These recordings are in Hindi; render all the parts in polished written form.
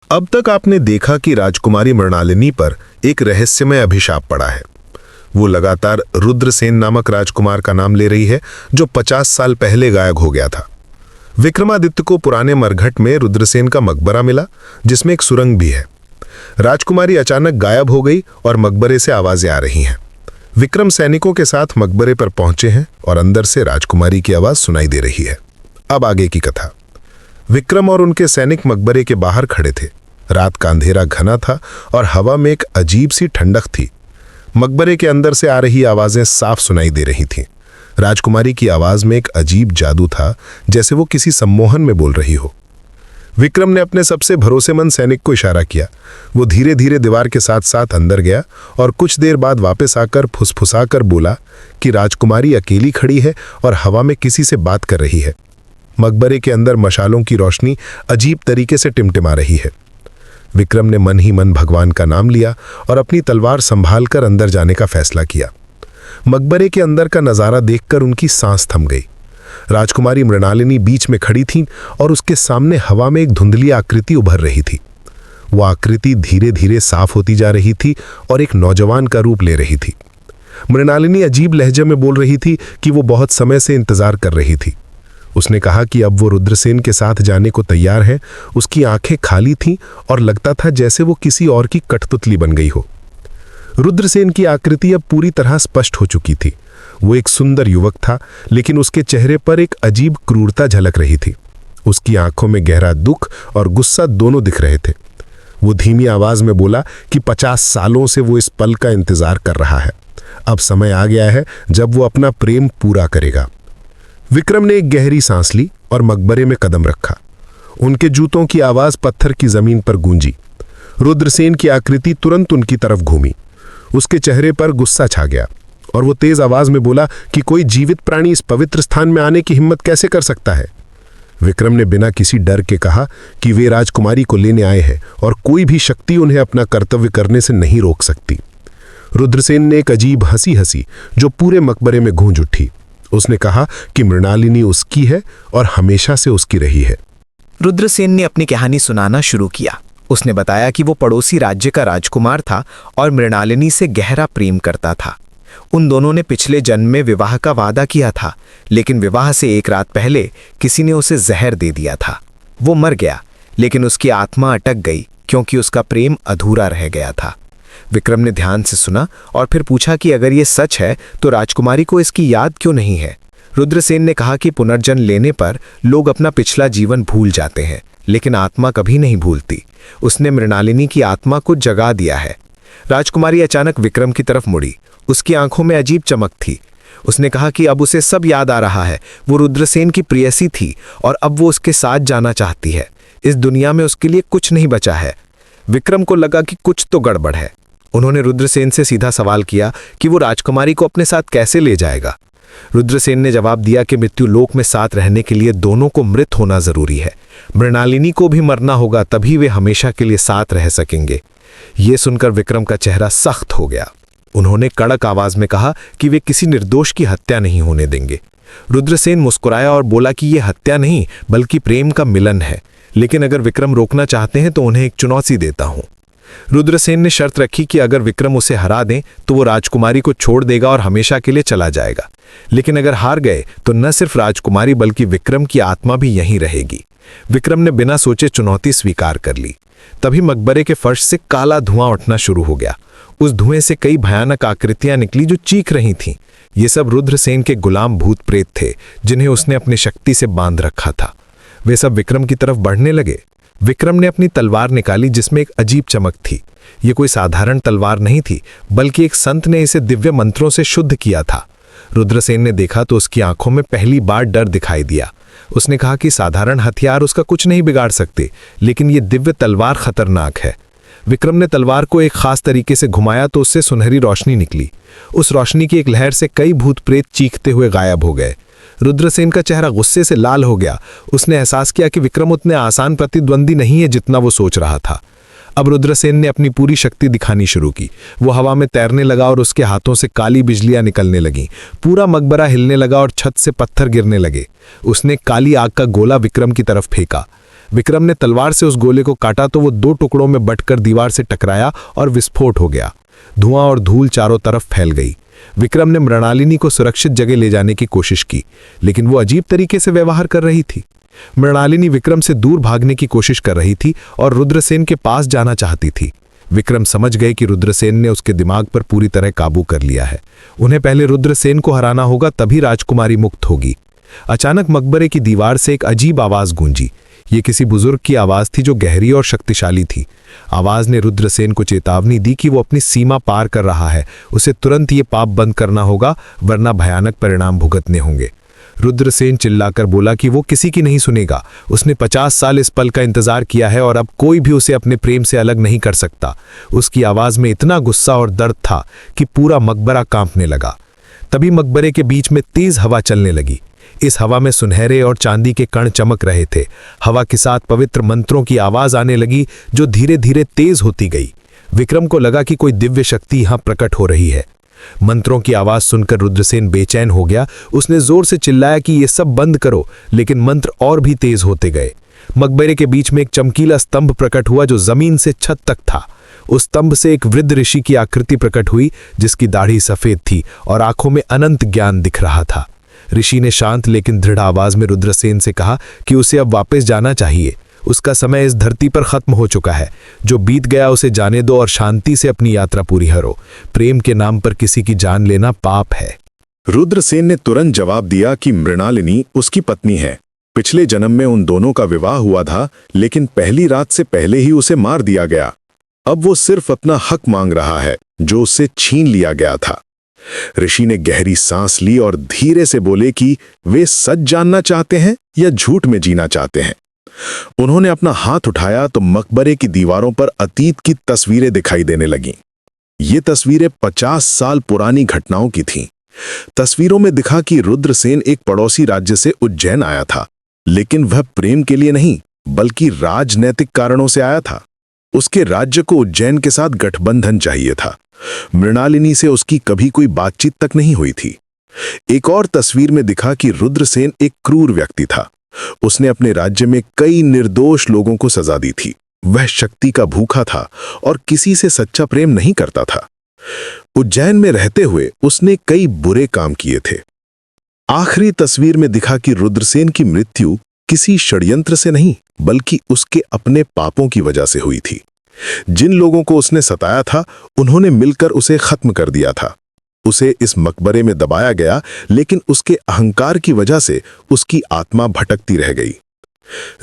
अब तक आपने देखा कि राजकुमारी मृणालिनी पर एक रहस्यमय अभिशाप पड़ा है। वो लगातार रुद्रसेन नामक राजकुमार का नाम ले रही है, जो 50 साल पहले गायब हो गया था। विक्रमादित्य को पुराने मरघट में रुद्रसेन का मकबरा मिला, जिसमें एक सुरंग भी है। राजकुमारी अचानक गायब हो गई और मकबरे से आवाजें आ रही हैं। विक्रम सैनिकों के साथ मकबरे पर पहुंचे हैं और अंदर से राजकुमारी की आवाज सुनाई दे रही है। अब आगे की कथा। विक्रम और उनके सैनिक मकबरे के बाहर खड़े थे। रात का अंधेरा घना था और हवा में एक अजीब सी ठंडक थी। मकबरे के अंदर से आ रही आवाजें साफ सुनाई दे रही थीं। राजकुमारी की आवाज में एक अजीब जादू था, जैसे वो किसी सम्मोहन में बोल रही हो। विक्रम ने अपने सबसे भरोसेमंद सैनिक को इशारा किया। वो धीरे धीरे दीवार के साथ साथ अंदर गया और कुछ देर बाद वापस आकर फुसफुसाकर बोला कि राजकुमारी अकेली खड़ी है और हवा में किसी से बात कर रही है। मकबरे के अंदर मशालों की रोशनी अजीब तरीके से टिमटिमा रही है। विक्रम ने मन ही मन भगवान का नाम लिया और अपनी तलवार संभाल कर अंदर जाने का फैसला किया। मकबरे के अंदर का नजारा देखकर उनकी सांस थम गई। राजकुमारी मृणालिनी बीच में खड़ी थी और उसके सामने हवा में एक धुंधली आकृति उभर रही थी। वह आकृति धीरे धीरे साफ होती जा रही थी और एक नौजवान का रूप ले रही थी। मृणालिनी अजीब लहजे में बोल रही थी कि वो बहुत समय से इंतजार कर रही थी। उसने कहा कि अब वो रुद्रसेन के साथ जाने को तैयार है। उसकी आंखें खाली थीं और लगता था जैसे वो किसी और की कठपुतली बन गई हो। रुद्रसेन की आकृति अब पूरी तरह स्पष्ट हो चुकी थी। वो एक सुंदर युवक था, लेकिन उसके चेहरे पर एक अजीब क्रूरता झलक रही थी। उसकी आंखों में गहरा दुख और गुस्सा दोनों दिख रहे थे। वो धीमी आवाज में बोला कि 50 सालों से वो इस पल का इंतजार कर रहा है। अब समय आ गया है जब वो अपना प्रेम पूरा करेगा। विक्रम ने एक गहरी सांस ली और मकबरे में कदम रखा। उनके जूतों की आवाज पत्थर की जमीन पर गूंजी। रुद्रसेन की आकृति तुरंत उनकी तरफ घूमी। उसके चेहरे पर गुस्सा छा गया और वो तेज आवाज में बोला कि कोई जीवित प्राणी इस पवित्र स्थान में आने की हिम्मत कैसे कर सकता है। विक्रम ने बिना किसी डर के कहा कि वे राजकुमारी को लेने आए हैं और कोई भी शक्ति उन्हें अपना कर्तव्य करने से नहीं रोक सकती। रुद्रसेन ने एक अजीब हंसी हंसी, जो पूरे मकबरे में गूंज उठी। उसने कहा कि मृणालिनी उसकी है और हमेशा से उसकी रही है। रुद्रसेन ने अपनी कहानी सुनाना शुरू किया। उसने बताया कि वो पड़ोसी राज्य का राजकुमार था और मृणालिनी से गहरा प्रेम करता था। उन दोनों ने पिछले जन्म में विवाह का वादा किया था, लेकिन विवाह से एक रात पहले किसी ने उसे जहर दे दिया था। वो मर गया, लेकिन उसकी आत्मा अटक गई क्योंकि उसका प्रेम अधूरा रह गया था। विक्रम ने ध्यान से सुना और फिर पूछा कि अगर ये सच है तो राजकुमारी को इसकी याद क्यों नहीं है। रुद्रसेन ने कहा कि पुनर्जन्म लेने पर लोग अपना पिछला जीवन भूल जाते हैं, लेकिन आत्मा कभी नहीं भूलती। उसने मृणालिनी की आत्मा को जगा दिया है। राजकुमारी अचानक विक्रम की तरफ मुड़ी। उसकी आंखों में अजीब चमक थी। उसने कहा कि अब उसे सब याद आ रहा है। वो रुद्रसेन की प्रेयसी थी और अब वो उसके साथ जाना चाहती है। इस दुनिया में उसके लिए कुछ नहीं बचा है। विक्रम को लगा कि कुछ तो गड़बड़ है। उन्होंने रुद्रसेन से सीधा सवाल किया कि वो राजकुमारी को अपने साथ कैसे ले जाएगा। रुद्रसेन ने जवाब दिया कि मृत्यु लोक में साथ रहने के लिए दोनों को मृत होना जरूरी है। मृणालिनी को भी मरना होगा, तभी वे हमेशा के लिए साथ रह सकेंगे। ये सुनकर विक्रम का चेहरा सख्त हो गया। उन्होंने कड़क आवाज में कहा कि वे किसी निर्दोष की हत्या नहीं होने देंगे। रुद्रसेन मुस्कुराया और बोला कि यह हत्या नहीं बल्कि प्रेम का मिलन है, लेकिन अगर विक्रम रोकना चाहते हैं तो उन्हें एक चुनौती देता हूं। रुद्रसेन ने शर्त रखी कि अगर विक्रम उसे हरा दें तो वो राजकुमारी को छोड़ देगा और हमेशा के लिए चला जाएगा, लेकिन अगर हार गए तो न सिर्फ राजकुमारी बल्कि विक्रम की आत्मा भी यहीं रहेगी। विक्रम ने बिना सोचे चुनौती स्वीकार कर ली। तभी मकबरे के फर्श से काला धुआं उठना शुरू हो गया। उस धुएं से कई भयानक आकृतियां निकली जो चीख रही थीं। ये सब रुद्रसेन के गुलाम भूत प्रेत थे, जिन्हें उसने अपनी शक्ति से बांध रखा था। वे सब विक्रम की तरफ बढ़ने लगे। विक्रम ने अपनी तलवार निकाली, जिसमें एक अजीब चमक थी। ये कोई साधारण तलवार नहीं थी, बल्कि एक संत ने इसे दिव्य मंत्रों से शुद्ध किया था। रुद्रसेन ने देखा तो उसकी आंखों में पहली बार डर दिखाई दिया। उसने कहा कि साधारण हथियार उसका कुछ नहीं बिगाड़ सकते, लेकिन ये दिव्य तलवार खतरनाक है। विक्रम ने तलवार को एक खास तरीके से घुमाया तो उससे सुनहरी रोशनी निकली। उस रोशनी की एक लहर से कई भूत प्रेत चीखते हुए गायब हो गए। रुद्रसेन का चेहरा गुस्से से लाल हो गया। उसने एहसास किया कि विक्रम उतने आसान प्रतिद्वंदी नहीं है जितना वो सोच रहा था। अब रुद्रसेन ने अपनी पूरी शक्ति दिखानी शुरू की। वो हवा में तैरने लगा और उसके हाथों से काली बिजलियां निकलने लगीं। पूरा मकबरा हिलने लगा और छत से पत्थर गिरने लगे। उसने काली आग का गोला विक्रम की तरफ फेंका। विक्रम ने तलवार से उस गोले को काटा तो वो 2 टुकड़ों में बंटकर दीवार से टकराया और विस्फोट हो गया। धुआं और धूल चारों तरफ फैल गई। विक्रम ने मृणालिनी को सुरक्षित जगह ले जाने की कोशिश की, लेकिन वो अजीब तरीके से व्यवहार कर रही थी। मृणालिनी विक्रम से दूर भागने की कोशिश कर रही थी और रुद्रसेन के पास जाना चाहती थी। विक्रम समझ गए कि रुद्रसेन ने उसके दिमाग पर पूरी तरह काबू कर लिया है। उन्हें पहले रुद्रसेन को हराना होगा, तभी राजकुमारी मुक्त होगी। अचानक मकबरे की दीवार से एक अजीब आवाज गूंजी। ये किसी बुजुर्ग की आवाज थी जो गहरी और शक्तिशाली थी। आवाज ने रुद्रसेन को चेतावनी दी कि वो अपनी सीमा पार कर रहा है। उसे तुरंत ये पाप बंद करना होगा, वरना भयानक परिणाम भुगतने होंगे। रुद्रसेन चिल्लाकर बोला कि वो किसी की नहीं सुनेगा। उसने 50 साल इस पल का इंतजार किया है और अब कोई भी उसे अपने प्रेम से अलग नहीं कर सकता। उसकी आवाज में इतना गुस्सा और दर्द था कि पूरा मकबरा कांपने लगा। तभी मकबरे के बीच में तेज हवा चलने लगी। इस हवा में सुनहरे और चांदी के कण चमक रहे थे। हवा के साथ पवित्र मंत्रों की आवाज आने लगी जो धीरे धीरे तेज होती गई। विक्रम को लगा कि कोई दिव्य शक्ति यहां प्रकट हो रही है। मंत्रों की आवाज सुनकर रुद्रसेन बेचैन हो गया। उसने जोर से चिल्लाया कि ये सब बंद करो, लेकिन मंत्र और भी तेज होते गए। मकबरे के बीच में एक चमकीला स्तंभ प्रकट हुआ जो जमीन से छत तक था। उस स्तंभ से एक वृद्ध ऋषि की आकृति प्रकट हुई, जिसकी दाढ़ी सफेद थी और आंखों में अनंत ज्ञान दिख रहा था। ऋषि ने शांत लेकिन दृढ़ आवाज में रुद्रसेन से कहा कि उसे अब वापस जाना चाहिए। उसका समय इस धरती पर खत्म हो चुका है। जो बीत गया उसे जाने दो और शांति से अपनी यात्रा पूरी करो। प्रेम के नाम पर किसी की जान लेना पाप है। रुद्रसेन ने तुरंत जवाब दिया कि मृणालिनी उसकी पत्नी है। पिछले जन्म में उन दोनों का विवाह हुआ था, लेकिन पहली रात से पहले ही उसे मार दिया गया। अब वो सिर्फ अपना हक मांग रहा है जो उससे छीन लिया गया था। ऋषि ने गहरी सांस ली और धीरे से बोले कि वे सच जानना चाहते हैं या झूठ में जीना चाहते हैं। उन्होंने अपना हाथ उठाया तो मकबरे की दीवारों पर अतीत की तस्वीरें दिखाई देने लगीं। ये तस्वीरें 50 साल पुरानी घटनाओं की थीं। तस्वीरों में दिखा कि रुद्रसेन एक पड़ोसी राज्य से उज्जैन आया था, लेकिन वह प्रेम के लिए नहीं बल्कि राजनैतिक कारणों से आया था। उसके राज्य को उज्जैन के साथ गठबंधन चाहिए था। मृणालिनी से उसकी कभी कोई बातचीत तक नहीं हुई थी। एक और तस्वीर में दिखा कि रुद्रसेन एक क्रूर व्यक्ति था। उसने अपने राज्य में कई निर्दोष लोगों को सजा दी थी। वह शक्ति का भूखा था और किसी से सच्चा प्रेम नहीं करता था। उज्जैन में रहते हुए उसने कई बुरे काम किए थे। आखिरी तस्वीर में दिखा कि रुद्रसेन की मृत्यु किसी षड्यंत्र से नहीं बल्कि उसके अपने पापों की वजह से हुई थी। जिन लोगों को उसने सताया था उन्होंने मिलकर उसे खत्म कर दिया था। उसे इस मकबरे में दबाया गया, लेकिन उसके अहंकार की वजह से उसकी आत्मा भटकती रह गई।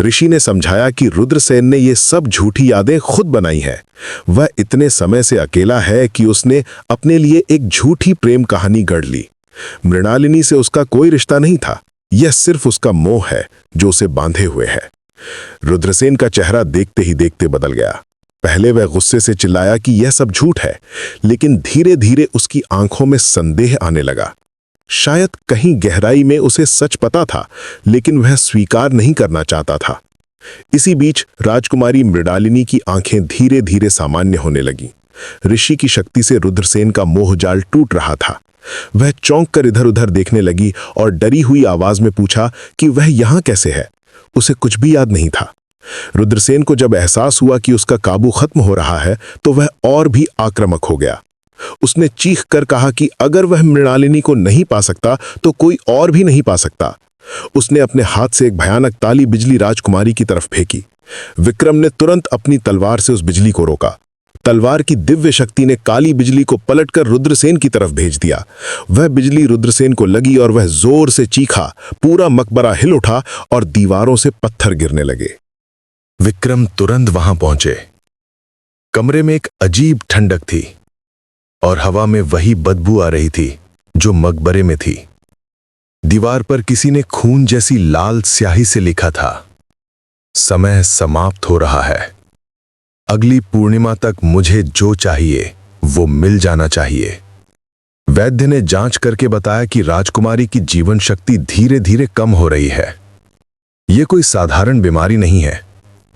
ऋषि ने समझाया कि रुद्रसेन ने ये सब झूठी यादें खुद बनाई हैं। वह इतने समय से अकेला है कि उसने अपने लिए एक झूठी प्रेम कहानी गढ़ ली। मृणालिनी से उसका कोई रिश्ता नहीं था। यह सिर्फ उसका मोह है जो उसे बांधे हुए है। रुद्रसेन का चेहरा देखते ही देखते बदल गया। पहले वह गुस्से से चिल्लाया कि यह सब झूठ है, लेकिन धीरे धीरे उसकी आंखों में संदेह आने लगा। शायद कहीं गहराई में उसे सच पता था, लेकिन वह स्वीकार नहीं करना चाहता था। इसी बीच राजकुमारी मृणालिनी की आंखें धीरे धीरे सामान्य होने लगीं। ऋषि की शक्ति से रुद्रसेन का मोहजाल टूट रहा था। वह चौंक कर इधर उधर देखने लगी और डरी हुई आवाज में पूछा कि वह यहां कैसे है। उसे कुछ भी याद नहीं था। रुद्रसेन को जब एहसास हुआ कि उसका काबू खत्म हो रहा है तो वह और भी आक्रामक हो गया। उसने चीख कर कहा कि अगर वह मृणालिनी को नहीं पा सकता तो कोई और भी नहीं पा सकता। उसने अपने हाथ से एक भयानक ताली बिजली राजकुमारी की तरफ फेंकी। विक्रम ने तुरंत अपनी तलवार से उस बिजली को रोका। तलवार की दिव्य शक्ति ने काली बिजली को पलटकर रुद्रसेन की तरफ भेज दिया। वह बिजली रुद्रसेन को लगी और वह जोर से चीखा। पूरा मकबरा हिल उठा और दीवारों से पत्थर गिरने लगे। विक्रम तुरंत वहां पहुंचे। कमरे में एक अजीब ठंडक थी और हवा में वही बदबू आ रही थी जो मकबरे में थी। दीवार पर किसी ने खून जैसी लाल स्याही से लिखा था, समय समाप्त हो रहा है। अगली पूर्णिमा तक मुझे जो चाहिए वो मिल जाना चाहिए। वैद्य ने जांच करके बताया कि राजकुमारी की जीवन शक्ति धीरे धीरे कम हो रही है। यह कोई साधारण बीमारी नहीं है,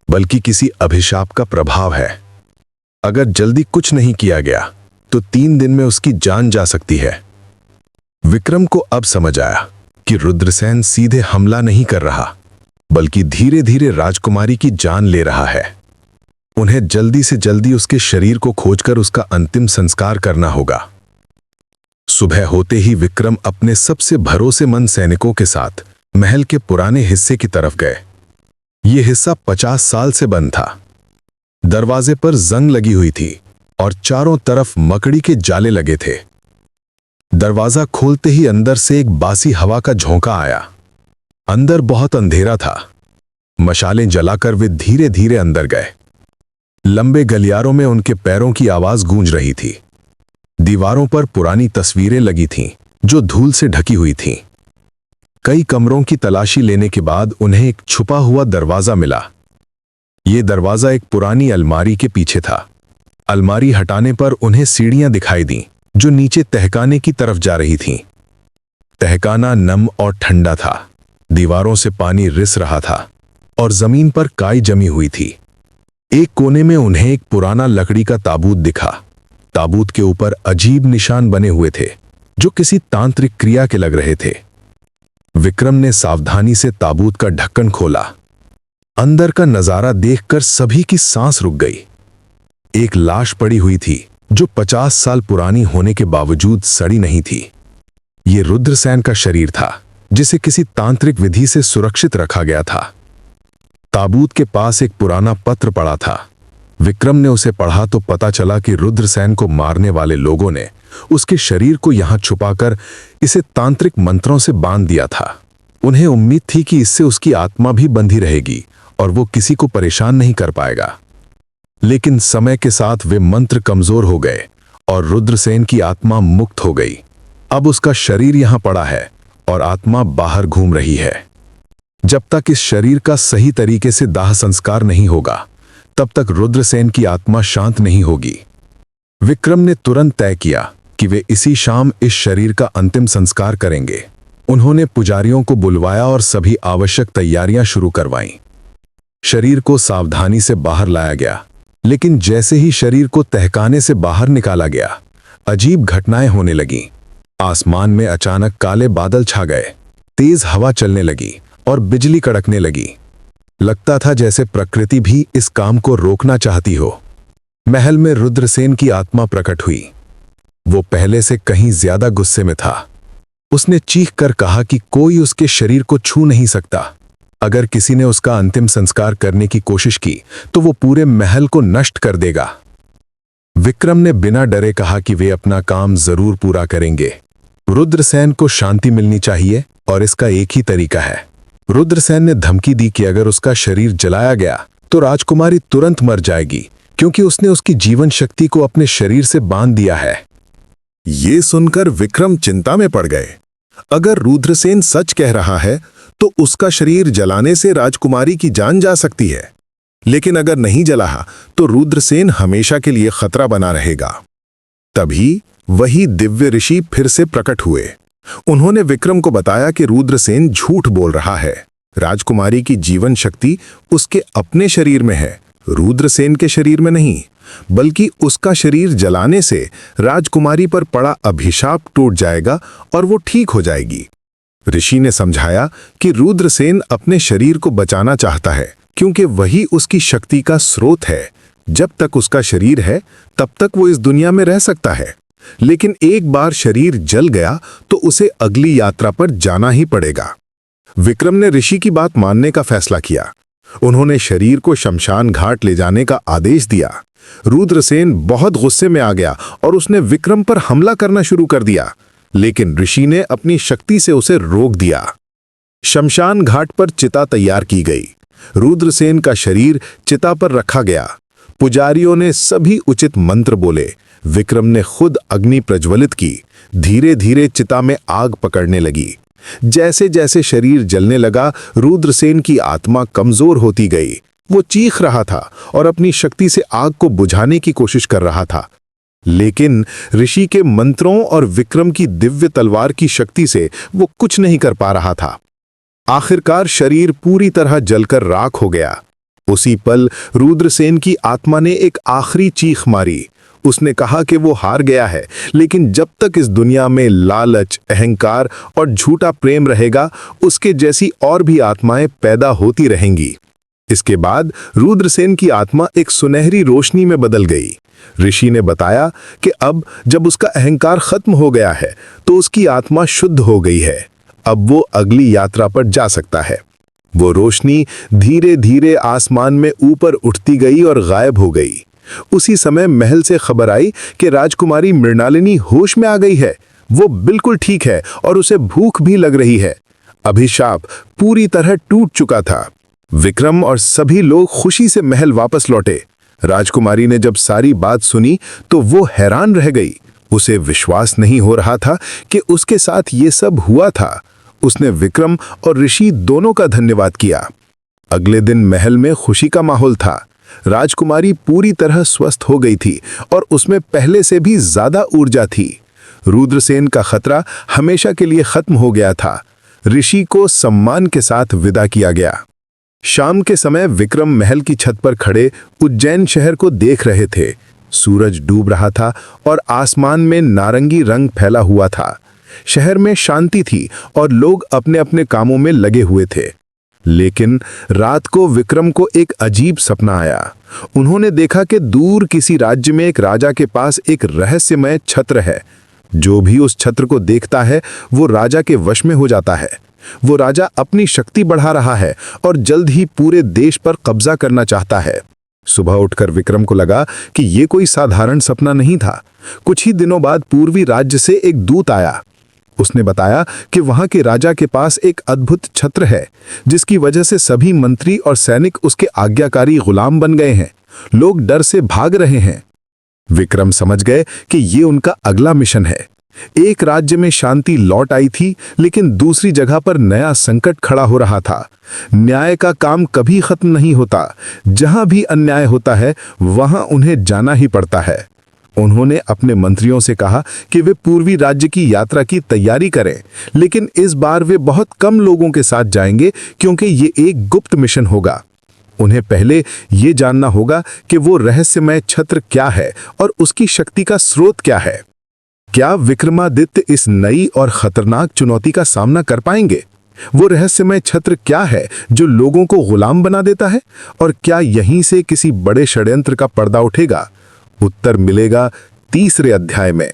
बल्कि किसी अभिशाप का प्रभाव है। अगर जल्दी कुछ नहीं किया गया तो 3 दिन में उसकी जान जा सकती है। विक्रम को अब समझ आया कि रुद्रसेन सीधे हमला नहीं कर रहा, बल्कि धीरे धीरे राजकुमारी की जान ले रहा है। उन्हें जल्दी से जल्दी उसके शरीर को खोजकर उसका अंतिम संस्कार करना होगा। सुबह होते ही विक्रम अपने सबसे भरोसेमंद सैनिकों के साथ महल के पुराने हिस्से की तरफ गए। यह हिस्सा 50 साल से बंद था। दरवाजे पर जंग लगी हुई थी और चारों तरफ मकड़ी के जाले लगे थे। दरवाजा खोलते ही अंदर से एक बासी हवा का झोंका आया। अंदर बहुत अंधेरा था। मशालें जलाकर वे धीरे धीरे अंदर गए। लंबे गलियारों में उनके पैरों की आवाज गूंज रही थी। दीवारों पर पुरानी तस्वीरें लगी थीं, जो धूल से ढकी हुई थीं। कई कमरों की तलाशी लेने के बाद उन्हें एक छुपा हुआ दरवाजा मिला। यह दरवाजा एक पुरानी अलमारी के पीछे था। अलमारी हटाने पर उन्हें सीढ़ियां दिखाई दीं, जो नीचे तहखाने की तरफ जा रही थीं। तहखाना नम और ठंडा था। दीवारों से पानी रिस रहा था और जमीन पर काई जमी हुई थी। एक कोने में उन्हें एक पुराना लकड़ी का ताबूत दिखा। ताबूत के ऊपर अजीब निशान बने हुए थे, जो किसी तांत्रिक क्रिया के लग रहे थे। विक्रम ने सावधानी से ताबूत का ढक्कन खोला। अंदर का नजारा देखकर सभी की सांस रुक गई। एक लाश पड़ी हुई थी, जो 50 साल पुरानी होने के बावजूद सड़ी नहीं थी। यह रुद्रसेन का शरीर था, जिसे किसी तांत्रिक विधि से सुरक्षित रखा गया था। ताबूत के पास एक पुराना पत्र पड़ा था। विक्रम ने उसे पढ़ा तो पता चला कि रुद्रसेन को मारने वाले लोगों ने उसके शरीर को यहां छुपाकर इसे तांत्रिक मंत्रों से बांध दिया था। उन्हें उम्मीद थी कि इससे उसकी आत्मा भी बंधी रहेगी और वो किसी को परेशान नहीं कर पाएगा। लेकिन समय के साथ वे मंत्र कमजोर हो गए और रुद्रसेन की आत्मा मुक्त हो गई। अब उसका शरीर यहां पड़ा है और आत्मा बाहर घूम रही है। जब तक इस शरीर का सही तरीके से दाह संस्कार नहीं होगा, तब तक रुद्रसेन की आत्मा शांत नहीं होगी। विक्रम ने तुरंत तय किया कि वे इसी शाम इस शरीर का अंतिम संस्कार करेंगे। उन्होंने पुजारियों को बुलवाया और सभी आवश्यक तैयारियां शुरू करवाईं। शरीर को सावधानी से बाहर लाया गया, लेकिन जैसे ही शरीर को तहखाने से बाहर निकाला गया, अजीब घटनाएं होने लगीं। आसमान में अचानक काले बादल छा गए, तेज हवा चलने लगी और बिजली कड़कने लगी। लगता था जैसे प्रकृति भी इस काम को रोकना चाहती हो। महल में रुद्रसेन की आत्मा प्रकट हुई। वो पहले से कहीं ज्यादा गुस्से में था। उसने चीख कर कहा कि कोई उसके शरीर को छू नहीं सकता। अगर किसी ने उसका अंतिम संस्कार करने की कोशिश की तो वो पूरे महल को नष्ट कर देगा। विक्रम ने बिना डरे कहा कि वे अपना काम जरूर पूरा करेंगे। रुद्रसेन को शांति मिलनी चाहिए और इसका एक ही तरीका है। रुद्रसेन ने धमकी दी कि अगर उसका शरीर जलाया गया तो राजकुमारी तुरंत मर जाएगी, क्योंकि उसने उसकी जीवन शक्ति को अपने शरीर से बांध दिया है। ये सुनकर विक्रम चिंता में पड़ गए। अगर रुद्रसेन सच कह रहा है तो उसका शरीर जलाने से राजकुमारी की जान जा सकती है, लेकिन अगर नहीं जला तो रुद्रसेन हमेशा के लिए खतरा बना रहेगा। तभी वही दिव्य ऋषि फिर से प्रकट हुए। उन्होंने विक्रम को बताया कि रुद्रसेन झूठ बोल रहा है। राजकुमारी की जीवन शक्ति उसके अपने शरीर में है, रुद्रसेन के शरीर में नहीं, बल्कि उसका शरीर जलाने से राजकुमारी पर पड़ा अभिशाप टूट जाएगा और वो ठीक हो जाएगी। ऋषि ने समझाया कि रुद्रसेन अपने शरीर को बचाना चाहता है, क्योंकि वही उसकी शक्ति का स्रोत है। जब तक उसका शरीर है तब तक वो इस दुनिया में रह सकता है, लेकिन एक बार शरीर जल गया तो उसे अगली यात्रा पर जाना ही पड़ेगा। विक्रम ने ऋषि की बात मानने का फैसला किया। उन्होंने शरीर को शमशान घाट ले जाने का आदेश दिया। रुद्रसेन बहुत गुस्से में आ गया और उसने विक्रम पर हमला करना शुरू कर दिया, लेकिन ऋषि ने अपनी शक्ति से उसे रोक दिया। शमशान घाट पर चिता तैयार की गई। रुद्रसेन का शरीर चिता पर रखा गया। पुजारियों ने सभी उचित मंत्र बोले। विक्रम ने खुद अग्नि प्रज्वलित की। धीरे धीरे चिता में आग पकड़ने लगी। जैसे जैसे शरीर जलने लगा, रुद्रसेन की आत्मा कमजोर होती गई। वो चीख रहा था और अपनी शक्ति से आग को बुझाने की कोशिश कर रहा था, लेकिन ऋषि के मंत्रों और विक्रम की दिव्य तलवार की शक्ति से वो कुछ नहीं कर पा रहा था। आखिरकार शरीर पूरी तरह जलकर राख हो गया। उसी पल रुद्रसेन की आत्मा ने एक आखिरी चीख मारी। उसने कहा कि वो हार गया है, लेकिन जब तक इस दुनिया में लालच, अहंकार और झूठा प्रेम रहेगा, उसके जैसी और भी आत्माएं पैदा होती रहेंगी। इसके बाद रुद्रसेन की आत्मा एक सुनहरी रोशनी में बदल गई। ऋषि ने बताया कि अब जब उसका अहंकार खत्म हो गया है तो उसकी आत्मा शुद्ध हो गई है। अब वो अगली यात्रा पर जा सकता है। वो रोशनी धीरे धीरे आसमान में ऊपर उठती गई और गायब हो गई। उसी समय महल से खबर आई कि राजकुमारी मृणालिनी होश में आ गई है। वो बिल्कुल ठीक है और उसे भूख भी लग रही है। अभिशाप पूरी तरह टूट चुका था। विक्रम और सभी लोग खुशी से महल वापस लौटे। राजकुमारी ने जब सारी बात सुनी तो वो हैरान रह गई। उसे विश्वास नहीं हो रहा था कि उसके साथ ये सब हुआ था। उसने विक्रम और ऋषि दोनों का धन्यवाद किया। अगले दिन महल में खुशी का माहौल था। राजकुमारी पूरी तरह स्वस्थ हो गई थी और उसमें पहले से भी ज्यादा ऊर्जा थी। रुद्रसेन का खतरा हमेशा के लिए खत्म हो गया था। ऋषि को सम्मान के साथ विदा किया गया। शाम के समय विक्रम महल की छत पर खड़े उज्जैन शहर को देख रहे थे। सूरज डूब रहा था और आसमान में नारंगी रंग फैला हुआ था। शहर में शांति थी और लोग अपने अपने कामों में लगे हुए थे। लेकिन रात को विक्रम को एक अजीब सपना आया। उन्होंने देखा कि दूर किसी राज्य में एक राजा के पास एक रहस्यमय छत्र है। जो भी उस छत्र को देखता है वो राजा के वश में हो जाता है। वो राजा अपनी शक्ति बढ़ा रहा है और जल्द ही पूरे देश पर कब्जा करना चाहता है। सुबह उठकर विक्रम को लगा कि ये कोई साधारण सपना नहीं था। कुछ ही दिनों बाद पूर्वी राज्य से एक दूत आया। उसने बताया कि वहां के राजा के पास एक अद्भुत छत्र है, जिसकी वजह से सभी मंत्री और सैनिक उसके आज्ञाकारी गुलाम बन गए हैं। लोग डर से भाग रहे हैं। विक्रम समझ गए कि ये उनका अगला मिशन है। एक राज्य में शांति लौट आई थी, लेकिन दूसरी जगह पर नया संकट खड़ा हो रहा था। न्याय का काम कभी खत्म नहीं होता। जहां भी अन्याय होता है वहां उन्हें जाना ही पड़ता है। उन्होंने अपने मंत्रियों से कहा कि वे पूर्वी राज्य की यात्रा की तैयारी करें, लेकिन इस बार वे बहुत कम लोगों के साथ जाएंगे क्योंकि ये एक गुप्त मिशन होगा। उन्हें पहले ये जानना होगा कि वो रहस्यमय छत्र क्या है और उसकी शक्ति का स्रोत क्या है। क्या विक्रमादित्य इस नई और खतरनाक चुनौती का सामना कर पाएंगे? वो रहस्यमय छत्र क्या है जो लोगों को गुलाम बना देता है? और क्या यहीं से किसी बड़े षड्यंत्र का पर्दा उठेगा? उत्तर मिलेगा तीसरे अध्याय में।